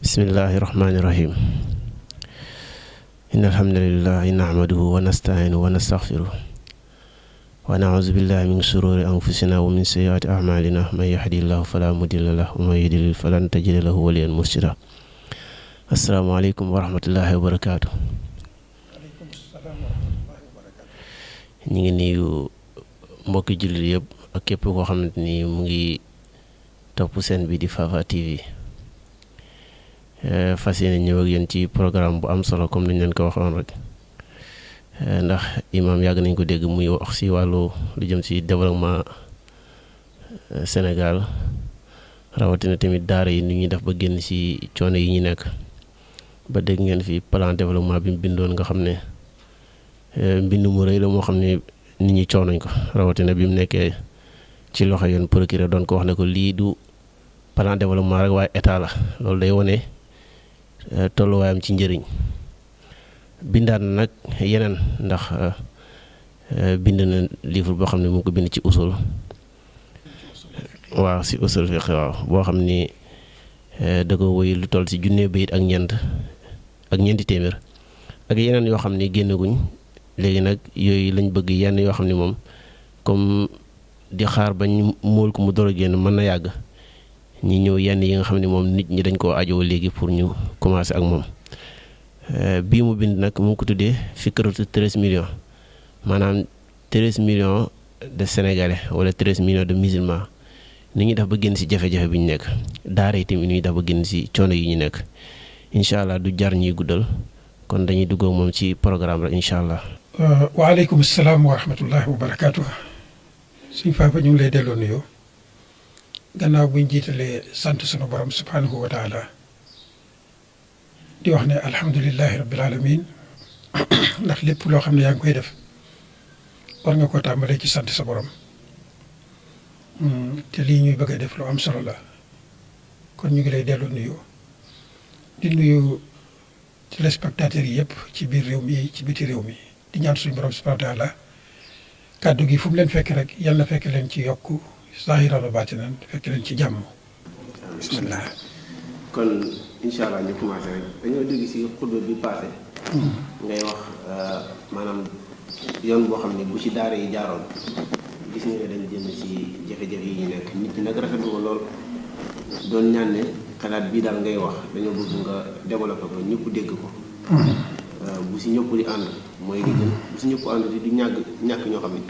Bismillahirrahmanirrahim. Innal hamdalillahi nahmaduhu wa nasta'inuhu wa nastaghfiruh. Wa na'udzu billahi min shururi anfusina wa min sayyiati a'malina. May yahdihillahu fala mudilla lahu wa may yudlil falan tajida lahu waliyyan murshida. Assalamu alaykum wa rahmatullahi wa barakatuh. Ñi ngi nuyu mbokki jullit yëpp ak képp koo xamante ni mu ngi topp seen bi di Fafa TV. Fas yéene ñëw ak yéen ci programme bu am solo comme niñ leen ko waxoon rek ndax imam yàgg nañ ko dégg muy wax ci wàllu lu jëm ci développement Sénégal rawatina tamit daara yi ni ñuy def ba génn ci coono yi ñu nekk ba dégg ngeen fi plan développement bi mu bindoon nga xam ne mbind mu rëy la moo xam ne nit ñi coonoñ ko rawatina bi mu nekkee ci loxo yoon procureur doon ko wax ne ko lii du plan développement rek waaye état la loolu day wone tolluwaayam ci njëriñ bindaat nag yeneen ndax bind na livre boo xam ne mu ngi ko bind ci usul waaw ci usul fiqh waaw boo xam ni da ko woy lu toll ci junne bayit ak ñeenti téeméer ak yeneen yoo xam ni génnaguñ léegi nag yooyu lañ bëgg yenn yoo xam ne moom comme di xaar bañ móol ko mu door a génn mën na yàgg ñi ñëw yenn yi nga xam ne moom nit ñi dañ koo ajoo léegi pour ñu commencer ak moom bii mu bind nag mu ngi ko tuddee fikratu 13 millions maanaam 13 millions de sénégalais wala 13 millions de musulmans ni ñuy def ba génn ci jafe-jafe bi ñu nekk daara yi tamit ni ñuy def ba génn ci coono yi ñu nekk incha allah du jar ñuy guddal kon dañuy dugg ak moom ci programme rek incha allah. waaleykum salaam wa rahmatullahi wa barakaatu. suñ Fafa ñu ngi lay delloo nuyoo. gannaaw buñ jiitalee sant sunu borom subhanahu wa taala di wax ne alhamdulillahi rabbil alamin ndax lépp loo xam ne yaa ngi koy def war nga koo tàmbalee ci sant sa borom te lii ñuy bëgg a def lu am solo la kon ñu ngi lay delloo nuyoo di nuyu téléspectateurs yi yëpp ci biir réew mi ci biti réew mi di ñaan suñu borom subhanahu wa taala kàddu gi fu mu leen fekk rek yal na fekk leen ci yokku zahiran wa baatinan fekk leen ci jàmm. bismillah. kon incha allah ñu commencé rek dañoo dégg ci xutba bi passé. ngay wax maanaam yoon boo xam ne bu ci daara yi jaaroon gis nga ne dañ jëm ci jafe-jafe yi ñu nekk nit ñi nag rafetlu ko lool doon ñaan ne xalaat bii daal ngay wax dañoo bëgg nga développé ko ñëpp dégg ko. bu ci ñëpp di ànd mooy li gën bu ci ñëpp ànd di ñàkk ñoo xam ne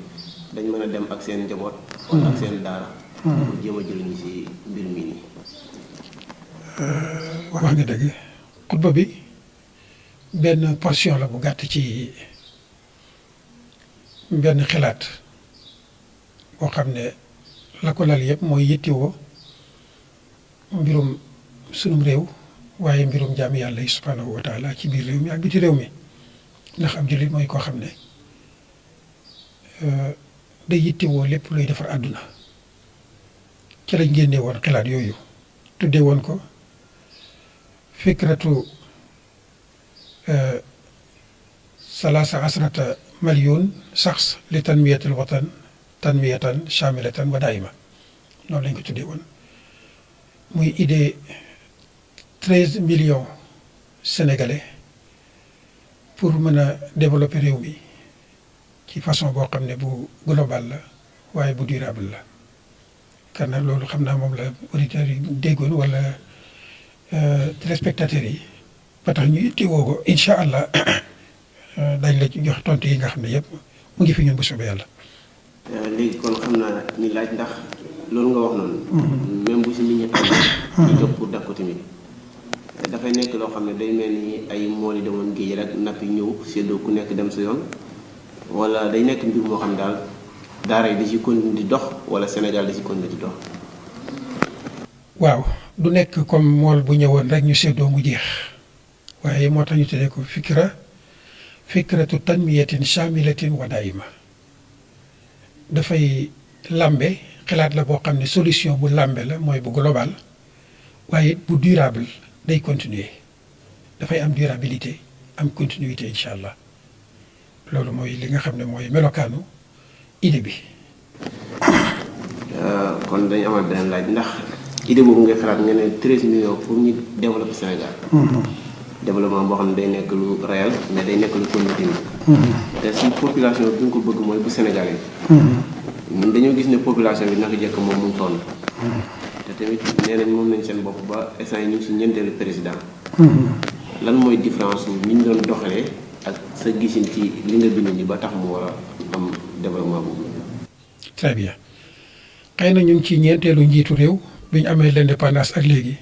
dañ mën a dem ak seen njaboot. wala ak seen daara. pour jéem a jëriñu ci mbir mi nii. wax nga dëgg xutba bi benn portion la bu gàtt ci benn xalaat boo xam ne la ko lal yëpp mooy yittewoo mbirum sunum réew waaye mbirum jaami yàlla yi subhanahu wa taala ci biir réew mi ak biti réew mi ndax ab jullit mooy koo xam ne day yittewoo lépp luy defar àdduna ci lañ génnee woon xalaat yooyu tuddee woon ko fikratu salaasa asrata maliyun saxs li tanmiyatil watan tanmiyatan shamilatan wa daima noonu lañ ko tuddee woon muy idée 13 millions sénégalais pour mën a développer réew mi ci façon boo xam ne bu global la waaye bu durable la kan nag loolu xam naa moom la auditeurs yi déggoon wala téléspectateurs yi ba tax ñu ittiwoo ko incha allah dañ la ci jox tontu yi nga xam ne yëpp mu ngi fi ñun bu soobee yàlla. léegi kon xam naa ñu laaj ndax loolu nga wax noonu. même bu si nit ñi am. ñu jóg pour def ko tamit dafay nekk loo xam ne day mel ni ay mool yi demoon géej rek nappi ñëw séddoo ku nekk dem sa yoon. wala day nekk mbir moo xam daal daara yi da ci continuer di dox wala Sénégal da ci continuer di dox. waaw du nekk comme mool bu ñëwoon rek ñu séddoo mu jeex waaye moo tax ñu tuddee ko fikratu tanmiyatin shamilatin wa daima dafay lambe xalaat la boo xam ne solution bu lambe la mooy bu global waaye bu durable day continuer dafay am durabilité am continuité incha allah. loolu mooy li nga xam ne mooy melokaanu idée bi. kon dañu amal beneen laaj ndax idée boobu ngay xalaat nga ne 13 millions pour ñu développer Sénégal. développement boo xam ne day nekk lu réel mais day nekk lu continu. te si population bi ñu ko bëgg mooy bu Sénégalais. ñun dañoo gis ne population bi naka jëkk moom mu sonn. te tamit nee nañ moom nañ seen bopp ba instant yi ñu ngi si ñeenteelu président. lan mooy différence su ni ñu doon doxalee ak sa gisin ci li nga bind ni ba tax mu war a am développement boobu. très bien xëy na ñu ngi ci ñeenteelu njiitu réew bi ñu amee l'indépendance ak léegi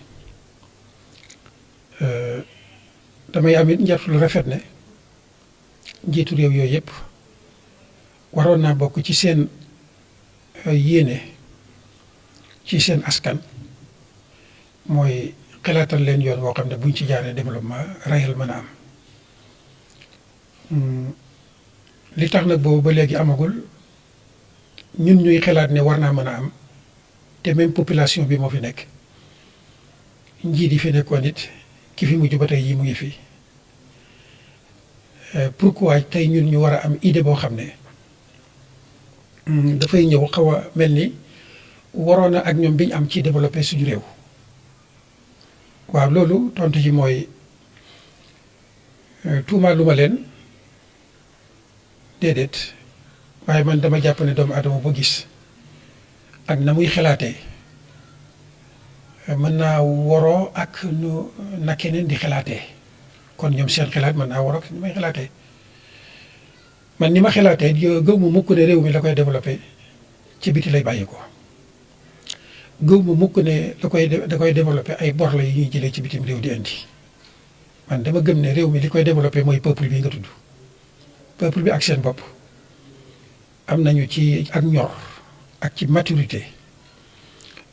damay am it njort lu rafet ne njiitu réew yooyu yëpp waroon naa bokk ci seen yéene ci seen askan mooy xalaatal leen yoon woo xam ne buñ ci jaaree développement réel mën a am li tax nag boobu ba léegi amagul ñun ñuy xalaat ne war naa mën a am te même population bi moo fi nekk njiit yi fi nekkoon it ki fi mujj ba tey yi mu ngi fi pourquoi tey ñun ñu war a am idée boo xam ne dafay ñëw xaw a mel ni waroon na ak ñoom bi ñu am ci développé suñu réew waaw loolu tontu ji mooy tuumaalu ma leen déedéet waaye man dama jàpp ne doomu aadama ba gis ak na muy xalaatee mën naa waroo ak nu na keneen di xalaatee kon ñoom seen xalaat mën naa waroo ak ni may xalaatee man ni ma xalaatee gëw mu mukk ne réew mi la koy développé ci biti lay bàyyi ko gëw mu mukk ne da koy développé ay bor la yu ñuy jëlee ci bitim réew di indi man dama gëm ne réew mi li koy développé mooy peuple bi nga tudd peuple bi ak seen bopp am nañu ci ak ñor ak ci maturité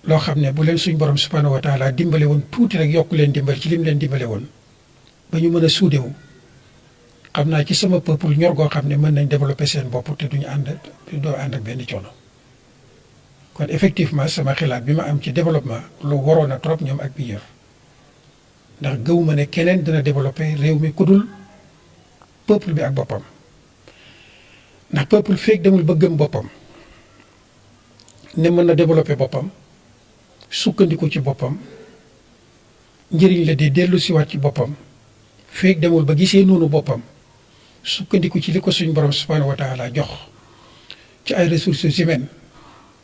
loo xam ne bu leen suñ borom subhanahu wa taala dimbale woon tuuti rek yokk leen dimbal ci lim leen dimbale woon ba ñu mën a suudewu xam naa ci sama peuple ñor goo xam ne mën nañ développer seen bopp te duñu doo ànd ak benn coono kon effectivement sama xalaat bi ma am ci développement lu waroon a trop ñoom ak bi yor ndax gëwuma ne keneen dina développer réew mi ku dul peuple bi ak boppam ndax peuple feek demul ba gëm boppam ne mën na développer boppam sukkandiku ci boppam njëriñ la di dellu siwaat ci boppam feek demul ba gisee noonu boppam sukkandiku ci li ko suñ borom subhanahu wa taala jox ci ay ressources humaines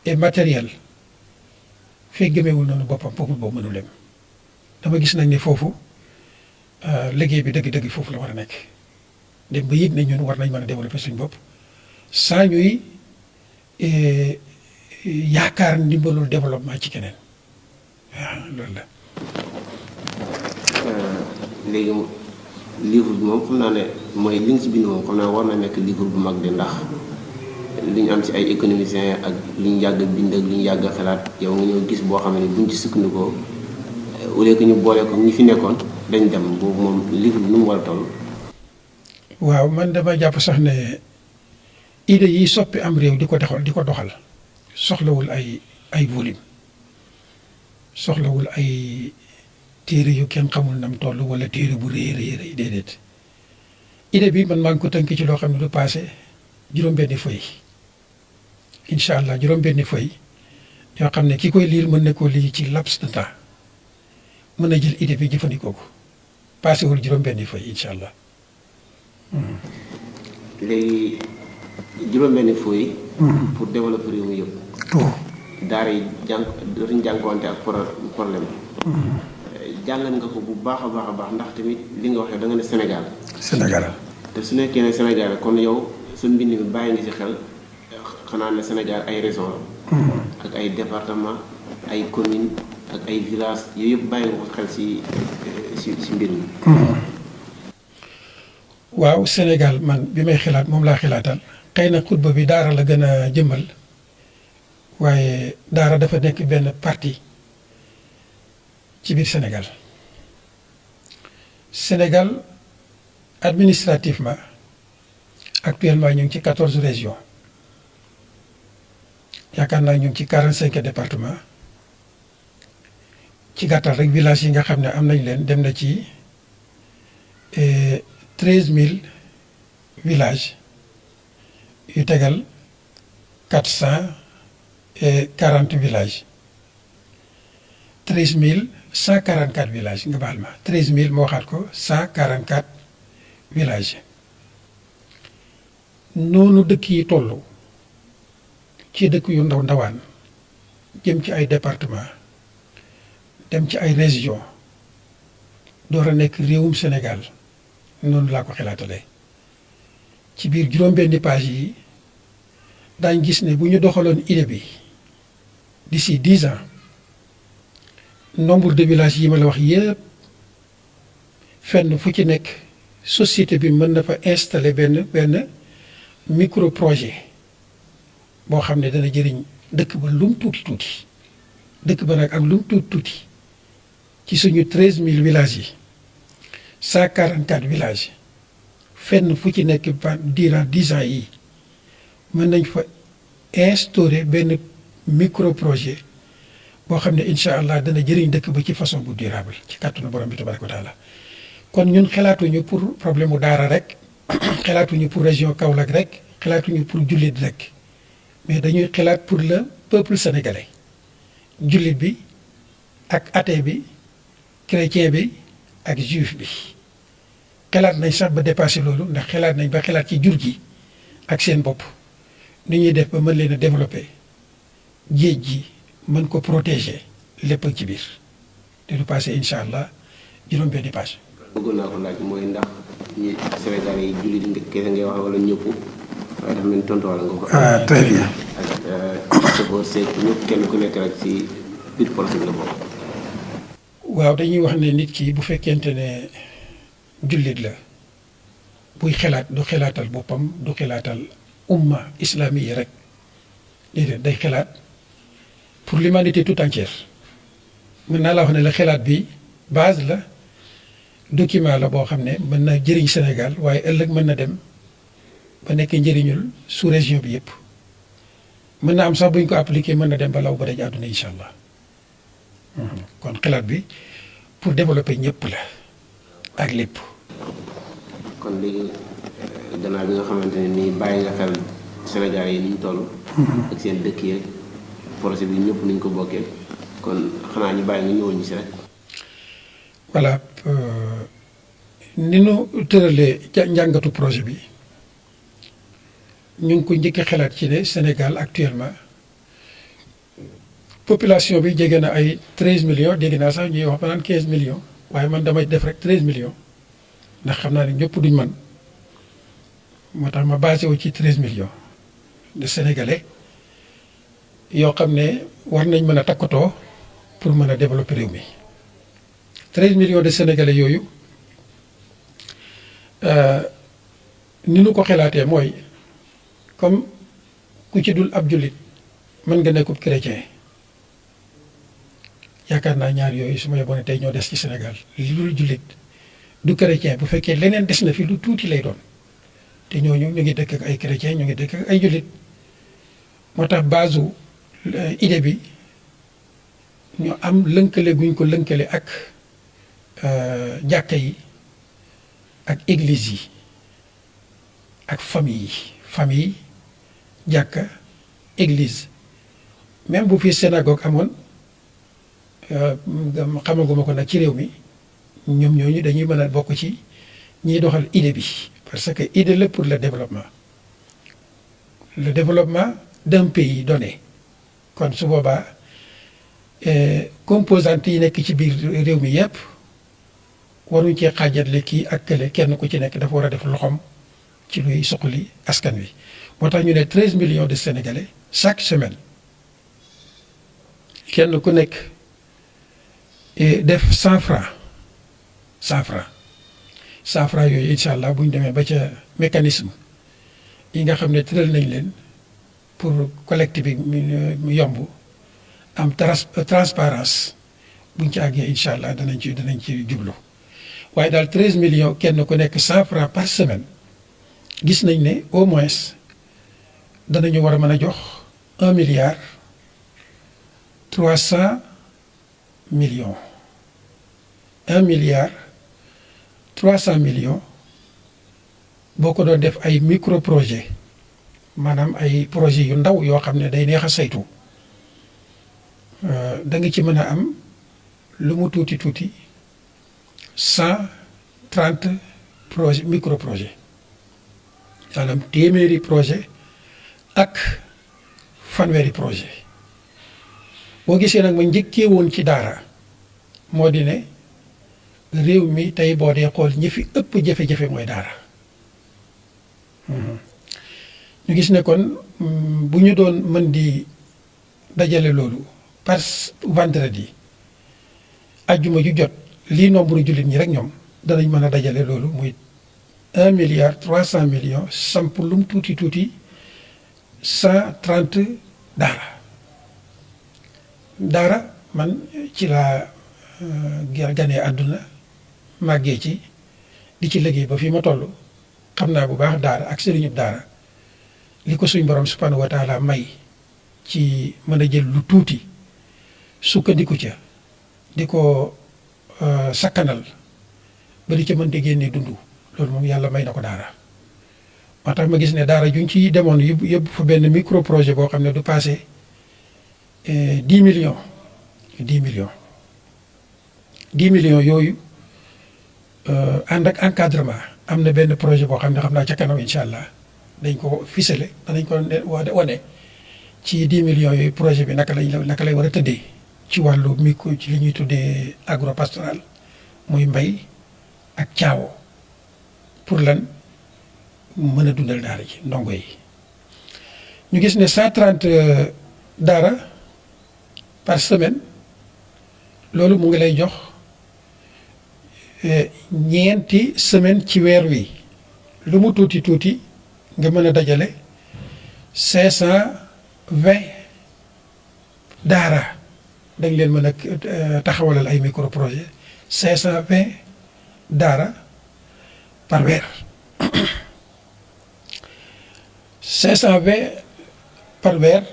et matérielles feek gëmeewul noonu boppam peuple boobu mënul dem dama gis nañ ne foofu liggéey bi dëgg-dëgg foofu la war a nekk dem ba yëg ne ñun war nañ mën a développer suñ bopp saa ñuy yaakaar ndimbalul développement ci keneen waaw loolu la. léegi livre bi moom xam naa ne mooy li nga ci bind moom xam naa war na nekk livre bu mag de ndax li ñu am ci ay économiciens ak li ñu yàgg a bind ak li ñu yàgg a xalaat yow nga ñëw gis boo xam ne buñ ci sukkandikoo au lieu que ñu boole ko ñi fi nekkoon dañ dem boobu moom livre bi nu mu war a toll. waaw man dama jàpp sax ne idée yi soppi am réew di ko doxal soxlawul ay volume soxlawul ay téere yu kenn xamul nam toll wala téere bu rëy rëy déedéet idée bi man maa ngi ko tënk ci loo xam ne du passé juróom-benni feuille incha allah juróom-benni feuille yoo xam ne ki koy liir mën na koo lii ci laps de temps mën na jël idée bi jëfandikoo ko passé wul juróom-benni feuille incha allah. léegi juróom-benni feuille. pour développer réew mi yëpp. daara yi dootuñu jànkuwante ak problème. jàngat nga ko bu baax a baax ndax tamit li nga waxee da nga ne Sénégal. Sénégal. te su nekkee ne Sénégal kon yow sa mbind mi bàyyi nga ci xel xanaa ne Sénégal ay régions la. ak ay département ay communes ak ay villages yooyu yëpp bàyyi nga ko xel ci mbir mi. waaw Sénégal man bi may xalaat moom laa xalaatal xëy na xutba bi daara la gën a jëmmal waaye daara dafa nekk benn partie ci biir Sénégal Sénégal administrativement actuellement ñu ngi ci 14 régions yaakaar naa ñu ngi ci 45 départements ci gàttal rek village yi nga xam ne am nañ leen dem na ci 13000 villages yu tegal 440 villages 13144 villages nga baal ma 13000 moo waxaat ko 144 villages noonu dëkk yi toll ci dëkk yu ndaw ndawaan jëm ci ay département dem ci ay région door a nekk réewum Sénégal noonu laa ko xalaatalee ci biir juróom-benni page yi daañ gis ne bu ñu doxaloon idée bi d'ici 10 ans nombre de villages yi ma la wax yépp fenn fu ci nekk société bi mën na fa installer benn micro projet boo xam ne dana jëriñ dëkk ba lum tuuti tuuti dëkk ba nag ak lum tuuti tuuti ci suñu 13000 villages yi 144 villages fenn fu ci nekk durant 10 ans yi mën nañ fa instaurer benn micro projet boo xam ne incha allah dana jëriñ dëkk ba ci façon bu durable ci kàttanu borom bi tabaraka wa taala kon ñun xalaatuñu pour problème mu daara rek xalaatuñu pour région Kaolack rek xalaatuñu pour jullit rek mais dañuy xalaat pour le peuple sénégalais jullit bi ak athée bi chrétien bi ak juif bi xalaat nañ sax ba dépassé loolu ndax xalaat nañ ba xalaat ci jur gi ak seen bopp ni ñuy def ba mën leen a développer géej gi mën ko protéger lépp ci biir te du passé incha allah juróom-benni page. bëggoon naa ko laaj mooy ndax ñi Sénégal yi jullit yi kese ngay wax wala ñëpp waaye dafa mel ni tontu wala nga ko. ah très bien. ak chauffeur seeg ñëpp kenn ku nekk rek ci biir projet bi la bokk. waaw dañuy wax ne nit ki bu fekkente ne jullit la buy xalaat du xalaatal boppam du xalaatal umma islami yi rek déedéet day xalaat pour l'humanité tout entière mën naa la wax ne la xalaat bi base la document la boo xam ne mën na jëriñ Sénégal waaye ëllëg mën na dem ba nekk njëriñul sous région bi yëpp mën na am sax buñ ko appliqué mën na dem ba law ba daj àdduna incha allah kon xalaat bi pour développer ñëpp la ak lépp. kon léegi gannaaw bi nga xamante ne nii bàyyi nga xel Sénégal yi ni ñu toll. ak seen dëkk yeeg projet bi ñëpp ni ñu ko bokkee kon xanaa ñu bàyyi nga ñëwoon ñu si rek. voilà ni nu tëralee njàngatu projet bi ñu ngi ko njëkk a xalaat ci ne Sénégal actuellement population bi jege na ay 13 millions dégg naa sax ñuy wax ba naan 15 millions waaye man damay def rek 13 millions ndax xam naa ne ñëpp duñ man moo tax ma basé wu ci 13 millions de Sénégalais yoo xam ne war nañ mën a takkatoo pour mën a développer réew mi 13 millions de Sénégalais yooyu ni nu ko xalaatee mooy comme ku ci dul ab jullit mën nga nekkub chrétien yaakaar naa ñaar yooyu su ma yeboone tey ñoo des ci Sénégal li dul jullit du chrétien bu fekkee leneen des na fi lu tuuti lay doon te ñooñu ñu ngi dëkk ak ay chrétien ñu ngi dëkk ak ay jullit moo tax base idée bi ñu am lënkale guñ ko lënkale ak jàkka yi ak église yi ak famille jàkka église même bu fi synagogue amoon xamaguma ko nag ci réew mi ñoom ñooñu dañuy mën a bokk ci ñiy doxal idée bi parce que idée la pour le développement d'un pays donné kon su boobaa composantes yi nekk ci biir réew mi yépp waruñ cee xaajatle kii ak kële kenn ku ci nekk dafa war a def loxoom ci luy soxali askan wi moo tax ñu ne 13 millions de Sénégalais chaque semaine kenn ku nekk def 100 francs 100 francs yooyu incha allah bu ñu demee ba ca mécanisme yi nga xam ne tëral nañ leen pour collecte bi mu yomb am transparence buñ ci àggee incha allah danañ ci jublu waaye daal 13 millions kenn ku nekk 100 francs par semaine gis nañ ne au moins danañu war a mën a jox 1 milliard 300 millions 1 milliard 300 millions boo ko doon def ay micro projet maanaam ay projet yu ndaw yoo xam ne day neex a saytu da nga ci mën a am lu mu tuuti tuuti 130 projet micro projet maanaam téeméeri projet ak fanweeri projet boo gisee nag ma njëkkee woon ci daara moo di ne réew mi tey boo dee xool ñi fi ëpp jafe-jafe mooy daara ñu gis ne kon bu ñu doon mën di dajale loolu par vendredi ajjuma ju jot lii nombre jullit ñi rek ñoom danañ mën a dajale loolu muy 1,3 milliard samp lum tuuti tuuti 130 daara man ci laa ganee àdduna màggee ci di ci liggéey ba fii ma toll xam naa bu baax daara ak sëriñub daara li ko suñ borom subhanahu wa taala may ci mën a jël lu tuuti sukkandiku ca di ko sakkanal ba di ca mën di génne dund loolu moom yàlla may na ko daara moo tax ma gis ne daara juñ ci demoon yóbbu fa benn micro projet boo xam ne du passé 10 millions 10 millions 10 millions yooyu ànd ak encadrement am na benn projet boo xam ne xam naa ca kanam incha allah dañ ko ficelé danañ ko wane ci 10 millions yooyu projet bi naka lay war a tëddee ci wàllu micro ci li ñuy tuddee agropastoral muy mbay ak caawo pour lan mën a dundal daara ji ndongo yi ñu gis ne 130 daara par semaine loolu mu ngi lay jox ñeenti semaine ci weer wi lu mu tuuti tuuti nga mën a dajale 520 daara dañ leen mën a taxawalal ay micro projet 520 daara par weer 520 par weer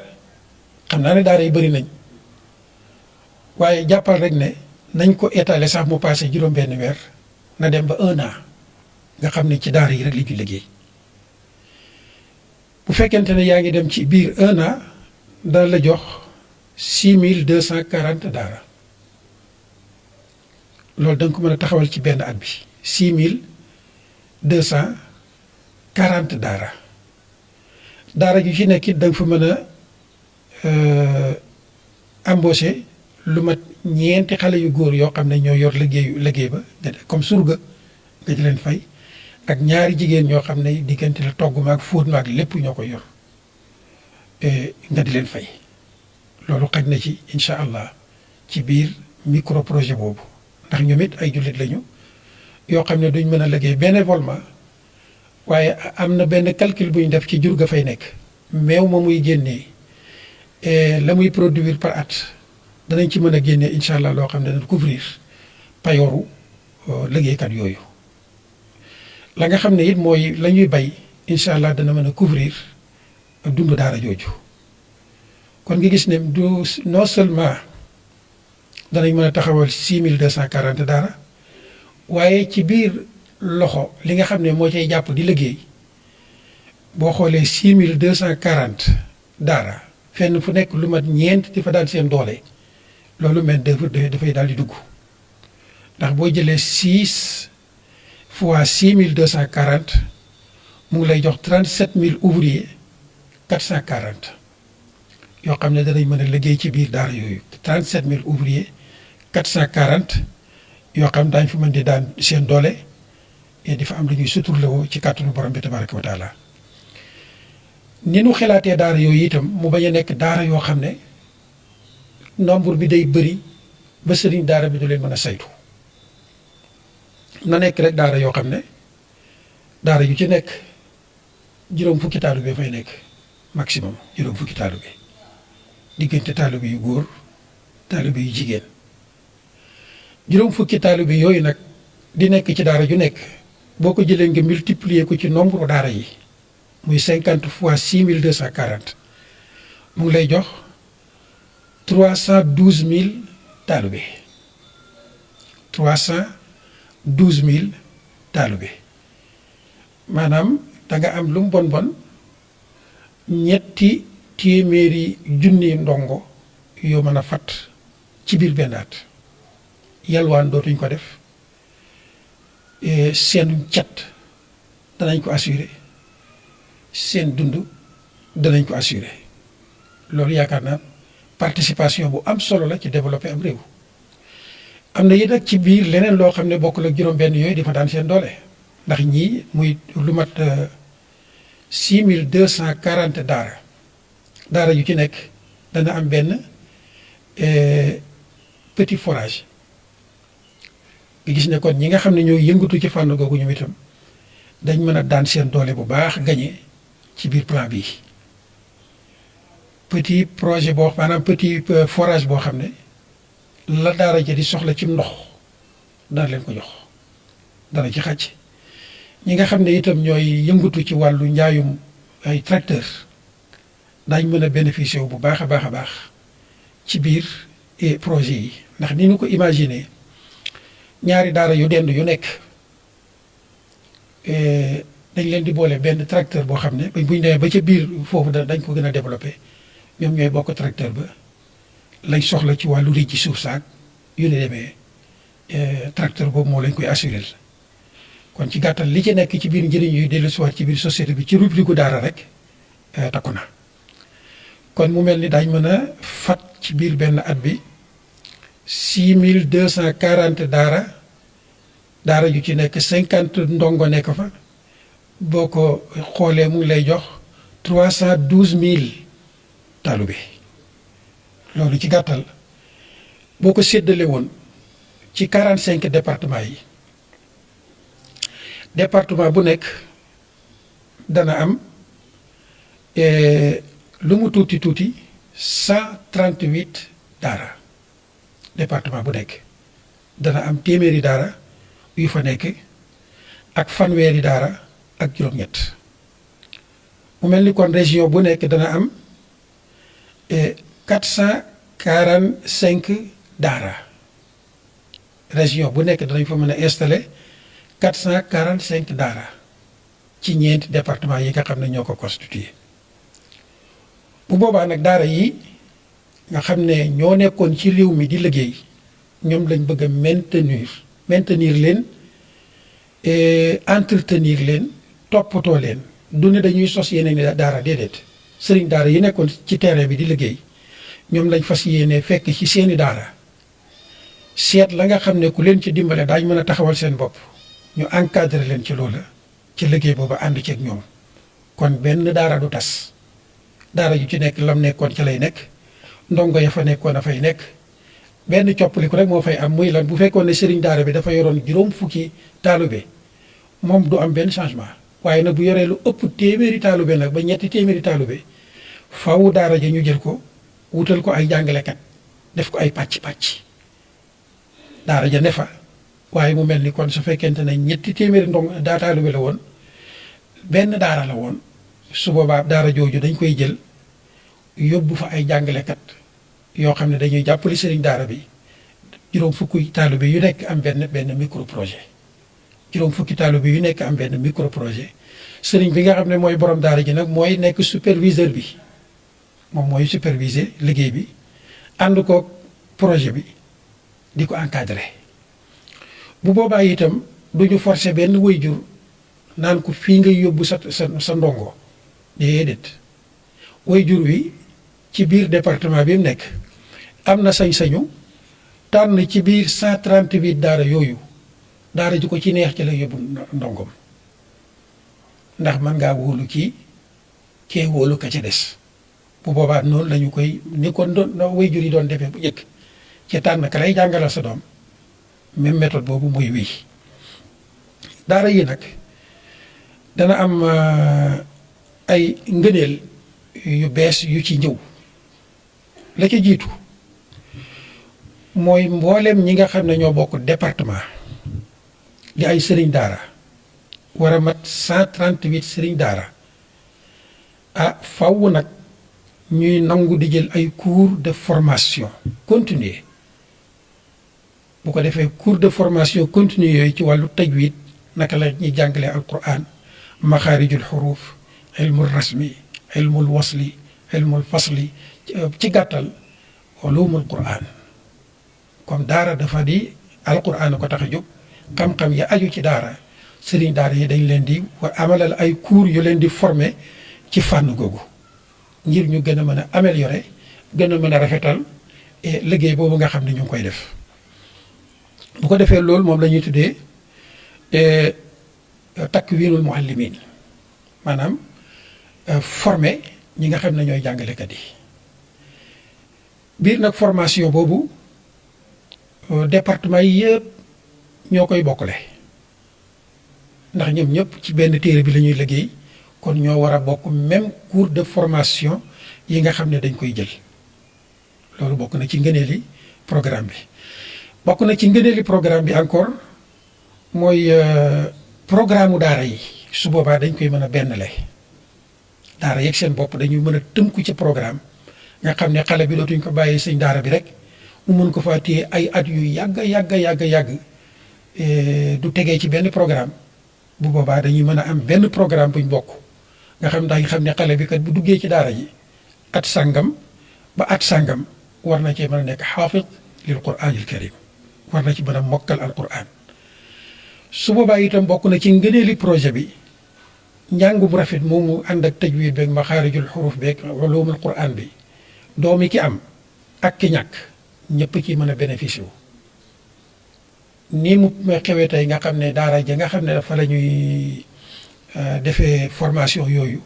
xam naa ne daara yi bëri nañ waaye jàppal rek ne nañ ko étaler sax mu passé juróom-benn weer na dem ba 1 an nga xam ne ci daara yi rek li ñu liggéey bu fekkente ne yaa ngi dem ci biir 1 an dana la jox 6240 daara loolu da nga ko mën a taxawal ci benn at bi 6240 daara daara ju ci nekk it da nga fa mën a embaucher lu mat ñeenti xale yu góor yoo xam ne ñoo yor liggéey ba comme surga nga di leen fay ak ñaari jigéen ñoo xam ne diggante la togg ma ak fóot ma ak lépp ñoo ko yor nga di leen fay loolu xaj na ci incha allah ci biir micro projet boobu ndax ñoom it ay jullit lañu yoo xam ne duñ mën a liggéey bénévolement waaye am na benn calcul bu ñu def ci jur ga fay nekk meew ma muy génnee la muy produire par at danañ ci mën a génnee incha allah loo xam ne dana couvrir payooru liggéeykat yooyu la nga xam ne it mooy la ñuy bay incha allah dana mën a couvrir dund daara jooju kon nga gis ne du non seulement danañ mën a taxawal 6240 daara waaye ci biir loxo li nga xam ne moo cay jàpp di liggéey boo xoolee 6240 daara fenn fu nekk lu mat ñeent di fa daal seen doole loolu main d'œuvre dafay daal di dugg ndax boo jëlee 6 fois 6240 mu ngi lay jox 37000 ouvriers 440 yoo xam ne danañ mën a liggéey ci biir daara yooyu 37000 ouvriers 440 yoo xam daañu fi mën di daan seen doole et di fa am lu ñuy suturlewoo ci kàttanu borom bi tabaraka wa taala ni nu xalaatee daara yooyu itam mu bañ a nekk daara yoo xam ne nombre bi day bëri ba sëriñ daara bi du leen mën a saytu na nekk rek daara yoo xam ne daara yu ci nekk juróom fukki taalibe fay nekk maximum juróom fukki taalibe diggante taalibe yu góor taalibe yu jigéen juróom fukki taalibe yooyu nag di nekk ci daara ju nekk boo ko jëlee nga multiplier ko ci nombre daara yi muy 50 fois 6240 mu ngi lay jox 312000 taalibe 312000 taalibe maanaam da nga am lu mu bon bon ñetti téeméeri junni ndongo yoo mën a fat ci biir benn at yalwaan dootuñ ko def seen cet danañ ko assurer seen dund danañ ko assurer loolu yaakaar naa participation bu am solo la ci développer am réew. am na it nag ci biir leneen loo xam ne bokkul ak juróom-benn yooyu di fa daan seen doole ndax ñii muy lu mat 6240 daara yu ci nekk dana am benn petit forage nga gis ne kon ñi nga xam ne ñoo yëngatu ci fànn googu ñoom itam dañ mën a daan seen doole bu baax gañe ci biir plan bi petit projet boo maanaam petit forage boo xam ne la daara ja di soxla ci ndox dana leen ko jox dana ci xàcc ñi nga xam ne itam ñooy yëngatu ci wàllu njaayum ay tracteur daañ mën a bénéficier wu bu baax a baax a baax ci biir projet yi ndax ni ñu ko imaginer ñaari daara yu dend yu nekk dañ leen di boole benn tracteur boo xam ne buñ demee ba ca biir foofu dañ ko gën a développé ñoom ñooy bokk tracteur ba lañ soxla ci wàllu rëcc ci suuf saak yu ne demee tracteur boobu moo lañ koy assuré kon ci gàttal li ci nekk ci biir njëriñ yuy dellusiwaat ci biir société bi ci rubrique daara rek takku na kon mu mel ni daañ mën a fat ci biir benn at bi 6240 daara yu ci nekk 50 ndongo nekk fa boo ko xoolee mu ngi lay jox 312000 taalube loolu ci gàttal boo ko séddale woon ci 45 départements yi département bu nekk dana am lu mu tuuti tuuti 138 daara département bu nekk dana am téeméeri daara yu fa nekk ak fanweeri daara ak juróom-ñett mu mel ni kon région bu nekk dana am 445 daara région bu nekk danañ fa mën a installer 445 daara ci ñeenti département yi nga xam ne ñoo ko constitué bu boobaa nag daara yi nga xam ne ñoo nekkoon ci réew mi di liggéey ñoom lañ bëgg a maintenir leen entretenir leen toppatoo leen du ne dañuy sos yeneen i daara déedéet sëriñ daara yi nekkoon ci terrain bi di liggéey ñoom lañ fas yéene fekk ci seeni daara seet la nga xam ne ku leen ci dimbale daañ mën a taxawal seen bopp ñu encadré leen ci loola ci liggéey boobu ànd ceeg ñoom kon benn daara du tas daara yu ci nekk lam nekkoon ca lay nekk ndongo ya fa nekkoon a fay nekk benn coppaliku rek moo fay am muy lan bu fekkoon ne sëriñ daara bi dafa yoroon juróom fukki taalube moom du am benn changement waaye nag bu yoree lu ëpp téeméeri taalube nag ba ñetti téeméeri taalube faaw daara ja ñu jël ko wutal ko ay jàngalekat def ko ay pàcc-pàcc daara ja ne fa waaye mu mel ni kon su fekkente ne ñetti téeméeri taalube la woon benn daara la woon su boobaa daara jooju dañ koy jël yóbbu fa ay jàngalekat yoo xam ne dañuy jàppale sëriñ daara bi juróom fukki taalube yu nekk am benn micro projet juróom fukki taalube yu nekk am benn micro projet sëriñ bi nga xam ne mooy borom daara ji nag mooy nekk superviseur bi moom mooy superviser liggéey bi ànd ko projet bi di ko encadrer bu boobaa itam duñu forcer benn waajur naan ko fii ngay yóbbu sa ndongo déedéet waajur wi ci biir département bi mu nekk am na sañ-sañu tànn ci biir 138 daara yooyu daara ji ko ci neex ci la yóbbu ndongom ndax mën ngaa wóolu kee wóolu ka ca des bu boobaa noonu lañu koy ni ko waajur yi doon defee bu njëkk ci tànn ka lay jàngalal sa doom même méthode boobu mooy wéy daara yi nag dana am ay ngëneel yu bees yu ci ñëw la ca jiitu mooy mbooleem ñi nga xam ne ñoo bokk département di ay sëriñ daara war a mat 138 sëriñ daara faw nag ñuy nangu di jël ay cours de formation continue bu ko defee cours de formation continue yooyu ci wàllu tajwid naka la ñuy jàngalee alquran maxaarijul xuruuf ilmul rasmi ilmul wasli ilmul fasli ci gàttal ulumul quran comme daara dafa di alquran ko tax a jóg xam-xam ya aju ci daara sëriñ daara yi dañ leen di amalal ay cours yu leen di former ci fànn googu ngir ñu gën a mën a améliorer gën a mën a rafetal liggéey boobu nga xam ne ñu ngi koy def bu ko defee loolu moom la ñuy tuddee takwiinul muallimin maanaam former ñi nga xam ne ñooy jàngalekat yi biir nag formation boobu département yi yëpp ñoo koy bokkale ndax ñoom ñëpp ci benn téere bi la ñuy liggéey kon ñoo war a bokk même cours de formation yi nga xam ne dañ koy jël loolu bokk na ci ngëneeli programme bi bokk na ci ngëneeli programme bi encore mooy programme mu daara yi su boobaa dañ koy mën a bennle daara yeeg seen bopp dañuy mën a tënku ci programme nga xam ne xale bi dootuñ ko bàyyi sëñ daara bi rek mu mën ko faa téye ay at yu yàgg du tegee ci benn programme bu boobaa dañuy mën a am benn programme buñ bokk nga xam dañ xam ne xale bi kat bu duggee ci daara ji at sàngam ba at sàngam war na cee mën a nekk xaafid lil quraanil karim war na ci mën a mokkal al quran su boobaa itam bokk na ci ngëneeli projet bi njàng bu rafet moomu ànd ak tajwiid beeg maxaarijul xuruf beeg ulumul quran bi doomi ki am ak ki ñàkk ñëpp ci mën a bénéficier wu nii mu xewee tey nga xam ne daara ja nga xam ne dafa la ñuy defee formation yooyu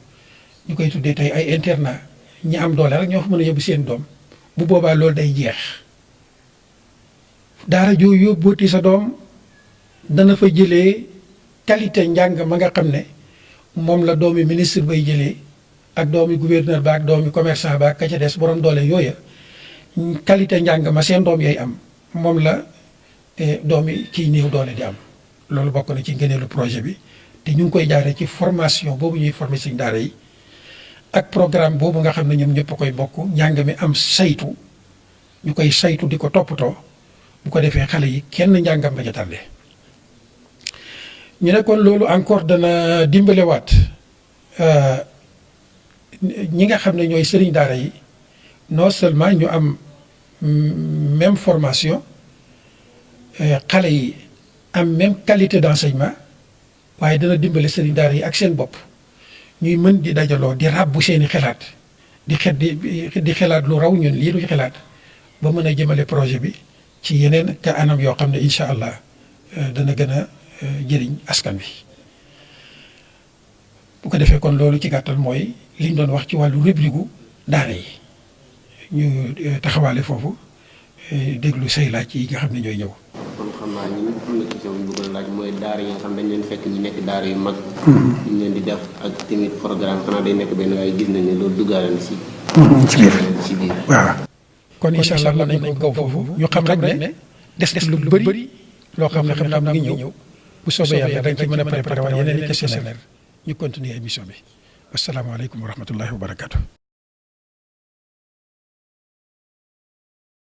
ñu koy tuddee tey ay internat ñi am doole rek ñoo fa mën a yóbbu seen doom bu boobaa loolu day jeex daara joo yóbbooti sa doom dana fa jëlee qualité njàng ma nga xam ne moom la doomi ministre bay jëlee ak doomi gouverneur ba ak doomi commerçant ba ak ka ca des borom doole yooya qualité njàng ma seen doom yooyu am moom la doomi kii néew doole di am loolu bokk na ci ngëneelu projet bi te ñu ngi koy jaaree ci formation boobu ñuy former sëñ daara yi ak programme boobu nga xam ne ñoom ñëpp koy bokk njàng mi am saytu ñu koy saytu di ko toppatoo bu ko defee xale yi kenn njàngam ba ca tardé ñu ne kon loolu encore dana dimbalewaat ñi nga xam ne ñooy sëriñ daara yi non seulement ñu am même formation xale yi am même qualité d'enseignement waaye dana dimbale sëriñ daara yi ak seen bopp ñuy mën di dajaloo di ràbbu seeni xalaat di xalaat lu raw ñun lii du xalaat ba mën a jëmale projet bi ci yeneen ka anam yoo xam ne incha allah dana gën a jëriñ askan wi. bu ko defee kon loolu ci gàttal mooy liñ doon wax ci wàllu rubrique gu daara yi ñu taxawaale foofu déglu say laaj yi nga xam ne ñooy ñëw. kon xam naa ñu am na question bu ñu bëggoon laaj mooy daara yi nga xam dañ leen fekk ñu nekk daara yu mag. ñu leen di def ak tamit programme xanaa day nekk benn waaye gis nañ ne loolu duggaale na si. ci biir waaw. kon incha allah mën nañ ko gaw foofu ñu xam rek ne des lu bëri loo xam ne xam naa mu ngi ñëw bu soobee yàlla dañ ci mën a préparé waat yeneen i questionnaire ñu continuer émission bi wasalaamaaleykum wa rahmatullahi wa barakaatu.